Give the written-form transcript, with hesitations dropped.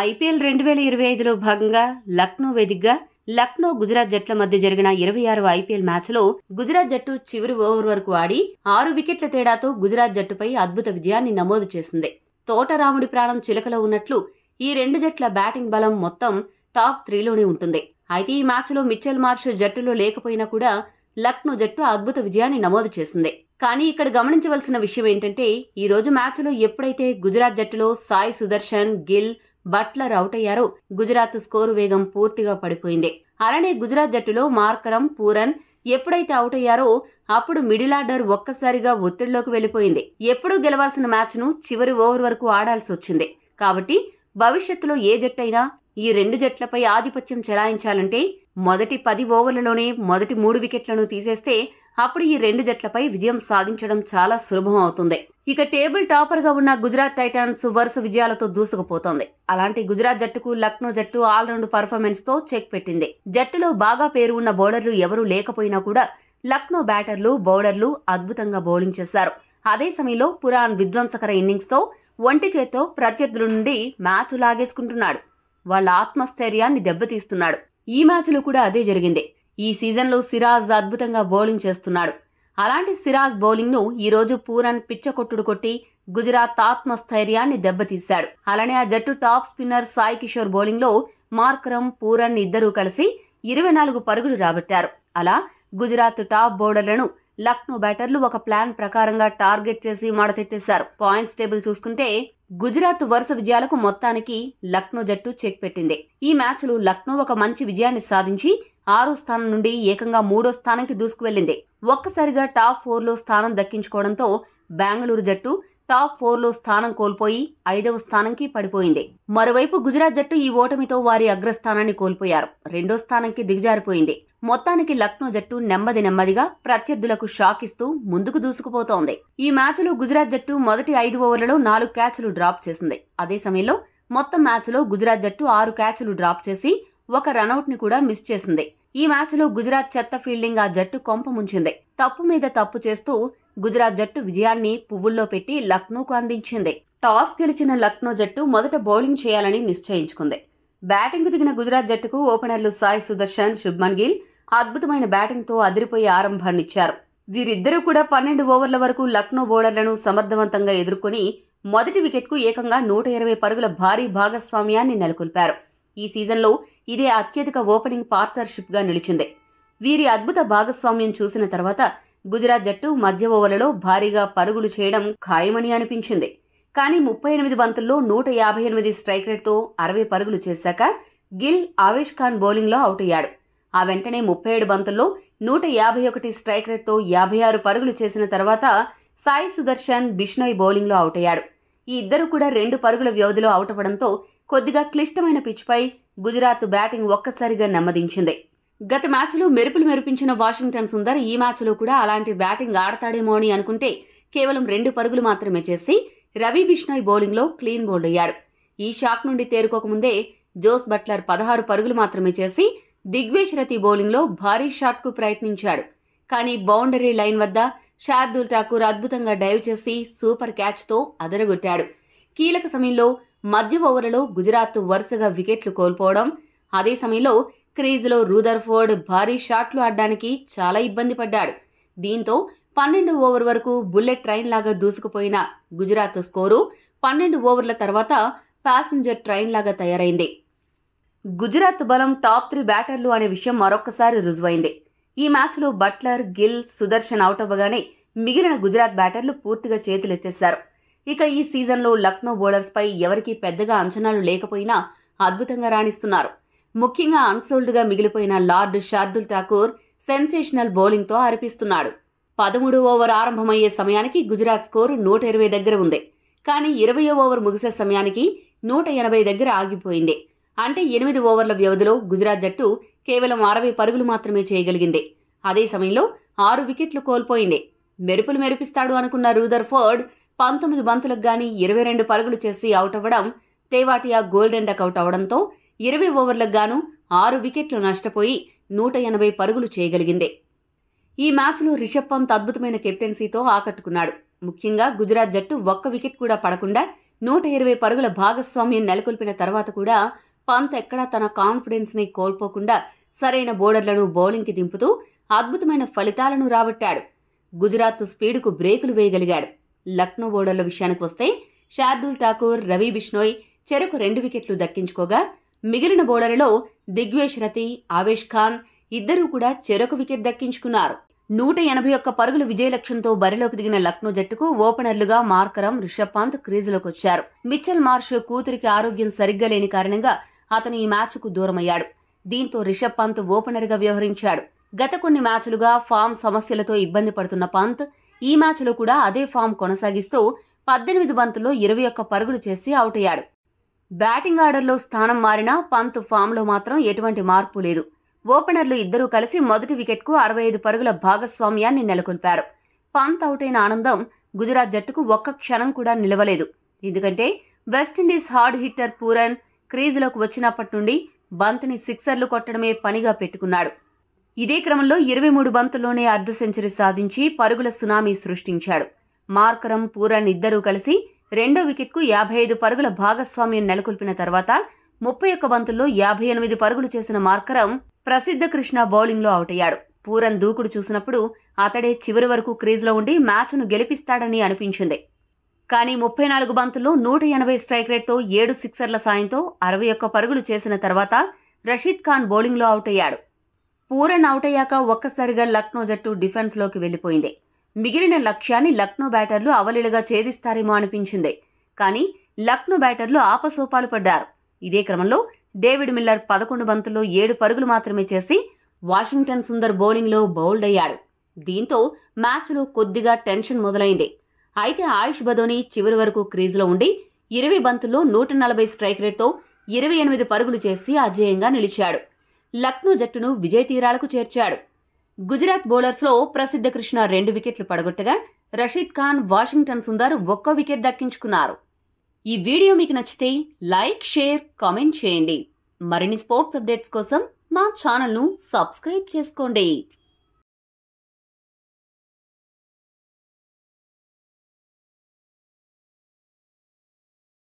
IPL 2025లో భాగంగా లక్నో వేదికగా లక్నో గుజరాత్ జట్ల మధ్య జరిగిన 26వ ఐపీఎల్ మ్యాచ్లో గుజరాత్ జట్టు చివరి ఓవర్ వరకు ఆడి 6 వికెట్ల తేడాతో గుజరాత్ జట్టుపై అద్భుత విజయాన్ని నమోదు చేసింది. తోటరాముడి ప్రాణం చిలకలో ఉన్నట్లు ఈ రెండు జట్ల బ్యాటింగ్ బలం మొత్తం టాప్ 3లోనే ఉంటుంది. అయితే ఈ మ్యాచ్లో మిచెల్ మార్ష్ జట్టులో లేకపోయినా కూడా లక్నో జట్టు అద్భుత విజయాన్ని నమోదు చేసింది. కానీ ఇక్కడ గమనించవలసిన విషయం ఏంటంటే ఈ రోజు మ్యాచ్లో ఎప్పుడైతే గుజరాత్ జట్టులో సాయి సుదర్శన్, గిల్, బట్లర్ అవుట్ అయ్యారో గుజరాత్ స్కోరు వేగం పూర్తిగా పడిపోయింది. అలానే గుజరాత్ జట్టులో మార్కరం, పూరన్ ఎప్పుడైతే అవుట్ అయ్యారో అప్పుడు మిడిల్ ఆర్డర్ ఒక్కసారిగా ఒత్తిడిలోకి వెళ్లిపోయింది. ఎప్పుడూ గెలవాల్సిన మ్యాచ్ను చివరి ఓవర్ వరకు ఆడాల్సి వచ్చింది. కాబట్టి భవిష్యత్తులో ఏ జట్టైనా ఈ రెండు జట్లపై ఆధిపత్యం చెలాయించాలంటే మొదటి 10 ఓవర్లలోనే మొదటి 3 వికెట్లను తీసేస్తే అప్పుడు ఈ రెండు జట్లపై విజయం సాధించడం చాలా సులభం అవుతుంది. ఇక టేబుల్ టాపర్ గా ఉన్న గుజరాత్ టైటాన్స్ వరుస విజయాలతో దూసుకుపోతోంది. అలాంటి గుజరాత్ జట్టుకు లక్నో జట్టు ఆల్రౌండ్ పర్ఫార్మెన్స్ తో చెక్ పెట్టింది. జట్టులో బాగా పేరు ఉన్న బౌలర్లు ఎవరూ లేకపోయినా కూడా లక్నో బ్యాటర్లు, బౌలర్లు అద్భుతంగా బౌలింగ్ చేశారు. అదే సమయంలో పురాణ్ విధ్వంసకర ఇన్నింగ్స్ తో ఒంటి చేత్తో ప్రత్యర్థుల నుండి మ్యాచ్ లాగేసుకుంటున్నాడు. వాళ్ల ఆత్మస్థైర్యాన్ని దెబ్బతీస్తున్నాడు. ఈ మ్యాచ్లో కూడా అదే జరిగింది. ఈ సీజన్లో సిరాజ్ అద్భుతంగా బౌలింగ్ చేస్తున్నాడు. అలాంటి సిరాజ్ బౌలింగ్ ను ఈ రోజు పూరన్ పిచ్చకొట్టుడు కొట్టి గుజరాత్ ఆత్మస్థైర్యాన్ని దెబ్బతీశాడు. అలానే ఆ జట్టు top spinner Sai Kishore bowling లో మార్కరం, పూరన్ ఇద్దరూ కలిసి 24 పరుగులు రాబట్టారు. అలా గుజరాత్ టాప్ బౌలర్లను లక్నో బ్యాటర్లు ఒక ప్లాన్ ప్రకారంగా టార్గెట్ చేసి మడతెట్టేశారు. పాయింట్స్ టేబుల్ చూసుకుంటే గుజరాత్ వరుస విజయాలకు మొత్తానికి లక్నో జట్టు చెక్ పెట్టింది. ఈ మ్యాచ్లో లక్నో ఒక మంచి విజయాన్ని సాధించి 6వ స్థానం నుండి ఏకంగా 3వ స్థానానికి దూసుకువెళ్లింది. ఒక్కసారిగా టాప్ 4లో స్థానం దక్కించుకోవడంతో బెంగళూరు జట్టు టాప్ 4లో స్థానం కోల్పోయి 5వ స్థానంకి పడిపోయింది. మరోవైపు గుజరాత్ జట్టు ఈ ఓటమితో వారి అగ్రస్థానాన్ని కోల్పోయారు. 2వ స్థానంకి దిగజారిపోయింది. మొత్తానికి లక్నో జట్టు నెమ్మదిగా ప్రత్యర్థులకు షాక్ ఇస్తూ ముందుకు దూసుకుపోతోంది. ఈ మ్యాచ్లో గుజరాత్ జట్టు మొదటి 5 ఓవర్లలో 4 క్యాచ్లు డ్రాప్ చేసింది. అదే సమయంలో మొత్తం మ్యాచ్లో గుజరాత్ జట్టు 6 క్యాచ్లు డ్రాప్ చేసి ఒక రనౌట్ ని కూడా మిస్ చేసింది. ఈ మ్యాచ్లో గుజరాత్ చెత్త ఫీల్డింగ్ ఆ జట్టు కొంప ముంచింది. తప్పు మీద తప్పు చేస్తూ గుజరాత్ జట్టు విజయాన్ని పువ్వుల్లో పెట్టి లక్నోకు అందించింది. టాస్ గెలిచిన లక్నో జట్టు మొదట బౌలింగ్ చేయాలని నిశ్చయించుకుంది. బ్యాటింగ్ కు దిగిన గుజరాత్ జట్టుకు ఓపెనర్లు సాయి సుదర్శన్, శుభ్మన్ గిల్ అద్భుతమైన బ్యాటింగ్ తో అదిరిపోయే ఆరంభాన్నిచ్చారు. వీరిద్దరూ కూడా 12 ఓవర్ల వరకు లక్నో బౌలర్లను సమర్థవంతంగా ఎదుర్కొని మొదటి వికెట్ కు ఏకంగా 120 పరుగుల భారీ భాగస్వామ్యాన్ని నెలకొల్పారు. ఈ సీజన్లో ఇదే అత్యధిక ఓపెనింగ్ పార్ట్నర్షిప్ గా నిలిచింది. వీరి అద్భుత భాగస్వామ్యం చూసిన తర్వాత గుజరాత్ జట్టు మధ్య ఓవర్లలో భారీగా పరుగులు చేయడం ఖాయమని అనిపించింది. కానీ 38 బంతుల్లో 158 స్ట్రైక్ రేట్తో 60 పరుగులు చేశాక గిల్ ఆవేష్ ఖాన్ బౌలింగ్లో అవుట్ అయ్యాడు. ఆ వెంటనే 37 బంతుల్లో 151 స్ట్రైక్ రేట్తో 56 పరుగులు చేసిన తర్వాత సాయి సుదర్శన్, బిష్నోయ్ బౌలింగ్లో అవుట్ అయ్యాడు. ఈ ఇద్దరు కూడా 2 పరుగుల వ్యవధిలో అవుట్ అవ్వడంతో కొద్దిగా క్లిష్టమైన పిచ్పై గుజరాత్ బ్యాటింగ్ ఒక్కసారిగా నెమ్మదించింది. గత మ్యాచ్లో మెరుపులు మెరిపించిన వాషింగ్టన్ సుందర్ ఈ మ్యాచ్లో కూడా అలాంటి బ్యాటింగ్ ఆడతాడేమో అని అనుకుంటే కేవలం 2 పరుగులు మాత్రమే చేసి రవి బిష్నోయ్ బౌలింగ్లో క్లీన్ బౌల్డ్ అయ్యాడు. ఈ షాక్ నుండి తేరుకోకముందే జోస్ బట్లర్ 16 పరుగులు మాత్రమే చేసి దిగ్వేష్ రతి బౌలింగ్లో భారీ షాట్కు ప్రయత్నించాడు. కానీ బౌండరీ లైన్ వద్ద శార్దుల్ ఠాకూర్ అద్భుతంగా డైవ్ చేసి సూపర్ క్యాచ్తో అదరగొట్టాడు. కీలక సమయంలో మధ్య ఓవర్లలో గుజరాత్ వరుసగా వికెట్లు కోల్పోవడం, అదే సమయంలో క్రీజులో రూదర్ఫోర్డ్ భారీ షాట్లు ఆడడానికి చాలా ఇబ్బంది పడ్డాడు. దీంతో 12 ఓవర్ వరకు బుల్లెట్ ట్రైన్ లాగా దూసుకుపోయిన గుజరాత్ స్కోరు 12 ఓవర్ల తర్వాత ప్యాసింజర్ ట్రైన్ లాగా తయారైంది. గుజరాత్ బలం టాప్ 3 బ్యాటర్లు అనే విషయం మరొక్కసారి రుజువైంది. ఈ మ్యాచ్లో బట్లర్, గిల్, సుదర్శన్ అవుట్ అవ్వగానే మిగిలిన గుజరాత్ బ్యాటర్లు పూర్తిగా చేతులెత్తేశారు. ఇక ఈ సీజన్లో లక్నో బౌలర్స్ పై ఎవరికీ పెద్దగా అంచనాలు లేకపోయినా అద్భుతంగా రాణిస్తున్నారు. ముఖ్యంగా అన్సోల్డ్ గా మిగిలిపోయిన lord Shardul Thakur sensational bowling తో అరిపిస్తున్నాడు. 13వ ఓవర్ ఆరంభమయ్యే సమయానికి గుజరాత్ స్కోరు 120 దగ్గర ఉంది. కానీ 20వ ఓవర్ ముగిసే సమయానికి 180 దగ్గర ఆగిపోయింది. అంటే 8 ఓవర్ల వ్యవధిలో గుజరాత్ జట్టు కేవలం 60 పరుగులు మాత్రమే చేయగలిగింది. అదే సమయంలో 6 వికెట్లు కోల్పోయింది. మెరుపులు మెరిపిస్తాడు అనుకున్న రూదర్ఫోర్డ్ 19 బంతులకు గానీ 22 పరుగులు చేసి అవుట్ అవ్వడం, తేవాటియా గోల్డెన్ డకౌట్ అవడంతో 20 ఓవర్లకు గాను 6 వికెట్లు నష్టపోయి 180 పరుగులు చేయగలిగింది. ఈ మ్యాచ్లో రిషబ్ పంత్ అద్భుతమైన కెప్టెన్సీతో ఆకట్టుకున్నాడు. ముఖ్యంగా గుజరాత్ జట్టు ఒక్క వికెట్ కూడా పడకుండా 120 పరుగుల భాగస్వామ్యం నెలకొల్పిన తర్వాత కూడా పంత్ ఎక్కడా తన కాన్ఫిడెన్స్ ని కోల్పోకుండా సరైన బౌలర్లను బౌలింగ్కి దింపుతూ అద్భుతమైన ఫలితాలను రాబట్టాడు. గుజరాత్ స్పీడుకు బ్రేకులు వేయగలిగాడు. లక్నో బౌలర్ల విషయానికి వస్తే శార్దూల్ ఠాకూర్, రవి బిష్నోయ్ చెరకు 2 వికెట్లు దక్కించుకోగా మిగిలిన బౌలర్లలో దిగ్వేష్ రతి, ఆవేష్ ఖాన్ ఇద్దరూ కూడా చెరొక వికెట్ దక్కించుకున్నారు. 181 పరుగుల విజయ లక్ష్యంతో బరిలోకి దిగిన లక్నో జట్టుకు ఓపెనర్లుగా మార్కరం, రిషబ్ పంత్ క్రీజులోకొచ్చారు. మిచెల్ మార్ష్ కూతురికి ఆరోగ్యం సరిగ్గా లేని కారణంగా అతను ఈ మ్యాచ్కు దూరమయ్యాడు. దీంతో రిషబ్ పంత్ ఓపెనర్గా వ్యవహరించాడు. గత కొన్ని మ్యాచ్లుగా ఫామ్ సమస్యలతో ఇబ్బంది పడుతున్న పంత్ ఈ మ్యాచ్లో కూడా అదే ఫామ్ కొనసాగిస్తూ 18 బంతుల్లో 21 పరుగులు చేసి అవుట్ అయ్యాడు. బ్యాటింగ్ ఆర్డర్లో స్థానం మారినా పంత్ ఫామ్లో మాత్రం ఎటువంటి మార్పు లేదు. ఓపెనర్లు ఇద్దరూ కలిసి మొదటి వికెట్కు 65 పరుగుల భాగస్వామ్యాన్ని నెలకొల్పారు. పంత్ అవుట్ అయిన ఆనందం గుజరాత్ జట్టుకు ఒక్క క్షణం కూడా నిలవలేదు. ఎందుకంటే వెస్టిండీస్ హార్డ్ హిట్టర్ పూరన్ క్రీజులోకి వచ్చినప్పటి నుండి బంతిని సిక్సర్లు కొట్టడమే పనిగా పెట్టుకున్నాడు. ఇదే క్రమంలో 23 బంతుల్లోనే అర్ధ సెంచరీ సాధించి పరుగుల సునామీ సృష్టించాడు. మార్కరం, పూరన్ ఇద్దరూ కలిసి రెండో వికెట్కు 55 పరుగుల భాగస్వామ్యం నెలకొల్పిన తర్వాత 31 బంతుల్లో 58 పరుగులు చేసిన మార్కరం ప్రసిద్ధ కృష్ణ బౌలింగ్లో అవుట్ అయ్యాడు. పూరన్ దూకుడు చూసినప్పుడు అతడే చివరి వరకు క్రీజ్లో ఉండి మ్యాచ్ను గెలిపిస్తాడని అనిపించింది. కానీ 34 బంతుల్లో 180 స్ట్రైక్ రేట్తో 7 సిక్సర్ల సాయంతో 61 పరుగులు చేసిన తర్వాత రషీద్ ఖాన్ బౌలింగ్లో అవుట్ అయ్యాడు. పూరన్ అవుట్ అయ్యాక ఒక్కసారిగా లక్నో జట్టు డిఫెన్స్లోకి వెళ్లిపోయింది. మిగిలిన లక్ష్యాన్ని లక్నో బ్యాటర్లు అవలీలగా ఛేదిస్తారేమో అనిపించింది. కానీ లక్నో బ్యాటర్లు ఆపసోపాలు పడ్డారు. ఇదే క్రమంలో డేవిడ్ మిల్లర్ 11 బంతుల్లో 7 పరుగులు మాత్రమే చేసి వాషింగ్టన్ సుందర్ బౌలింగ్లో బౌల్డ్ అయ్యాడు. దీంతో మ్యాచ్లో కొద్దిగా టెన్షన్ మొదలైంది. అయితే ఆయుష్ బదోని చివరి వరకు క్రీజులో ఉండి 20 బంతుల్లో 140 స్ట్రైక్ రేట్తో 28 పరుగులు చేసి అజేయంగా నిలిచాడు. లక్నో జట్టును విజయ తీరాలకు చేర్చాడు. గుజరాత్ బౌలర్స్లో ప్రసిద్ధ కృష్ణ 2 వికెట్లు పడగొట్టగా రషీద్ ఖాన్, వాషింగ్టన్ సుందర్ 1 వికెట్ దక్కించుకున్నారు. ఈ వీడియో మీకు నచ్చితే లైక్, షేర్, కామెంట్ చేయండి. మరిన్ని స్పోర్ట్స్ అప్డేట్స్ కోసం మా ఛానల్ను సబ్స్క్రైబ్ చేసుకోండి.